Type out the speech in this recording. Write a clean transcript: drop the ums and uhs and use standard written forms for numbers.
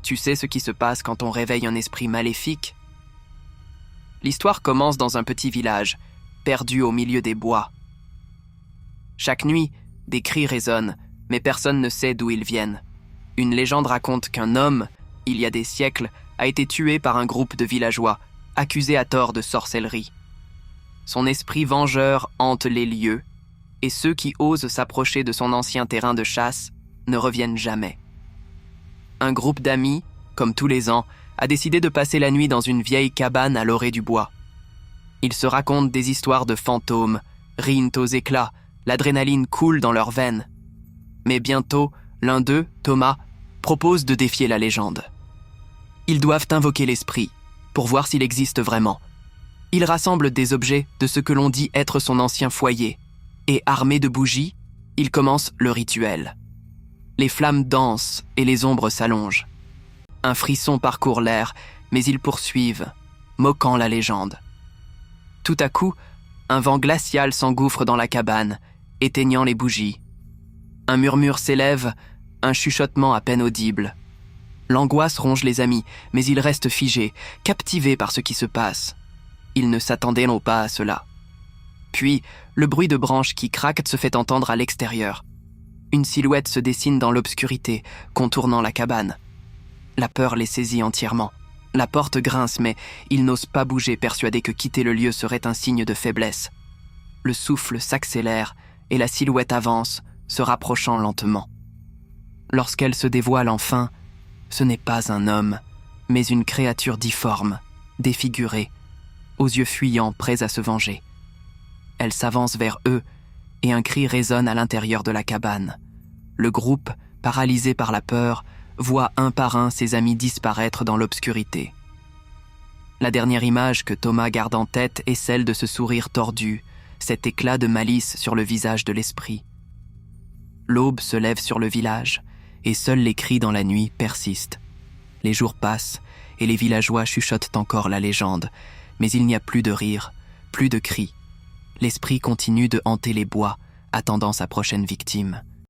Tu sais ce qui se passe quand on réveille un esprit maléfique? L'histoire commence dans un petit village, perdu au milieu des bois. Chaque nuit, des cris résonnent, mais personne ne sait d'où ils viennent. Une légende raconte qu'un homme, il y a des siècles, a été tué par un groupe de villageois, accusé à tort de sorcellerie. Son esprit vengeur hante les lieux, et ceux qui osent s'approcher de son ancien terrain de chasse ne reviennent jamais. Un groupe d'amis, comme tous les ans, a décidé de passer la nuit dans une vieille cabane à l'orée du bois. Ils se racontent des histoires de fantômes, rient aux éclats, l'adrénaline coule dans leurs veines. Mais bientôt, l'un d'eux, Thomas, propose de défier la légende. Ils doivent invoquer l'esprit, pour voir s'il existe vraiment. Ils rassemblent des objets de ce que l'on dit être son ancien foyer, et armés de bougies, ils commencent le rituel. Les flammes dansent et les ombres s'allongent. Un frisson parcourt l'air, mais ils poursuivent, moquant la légende. Tout à coup, un vent glacial s'engouffre dans la cabane, éteignant les bougies. Un murmure s'élève, un chuchotement à peine audible. L'angoisse ronge les amis, mais ils restent figés, captivés par ce qui se passe. Ils ne s'attendaient non pas à cela. Puis, le bruit de branches qui craquent se fait entendre à l'extérieur. Une silhouette se dessine dans l'obscurité, contournant la cabane. La peur les saisit entièrement. La porte grince, mais ils n'osent pas bouger, persuadés que quitter le lieu serait un signe de faiblesse. Le souffle s'accélère et la silhouette avance, se rapprochant lentement. Lorsqu'elle se dévoile enfin, ce n'est pas un homme, mais une créature difforme, défigurée, aux yeux fuyants, prêts à se venger. Elle s'avance vers eux et un cri résonne à l'intérieur de la cabane. Le groupe, paralysé par la peur, voit un par un ses amis disparaître dans l'obscurité. La dernière image que Thomas garde en tête est celle de ce sourire tordu, cet éclat de malice sur le visage de l'esprit. L'aube se lève sur le village, et seuls les cris dans la nuit persistent. Les jours passent, et les villageois chuchotent encore la légende, mais il n'y a plus de rire, plus de cris. L'esprit continue de hanter les bois, attendant sa prochaine victime.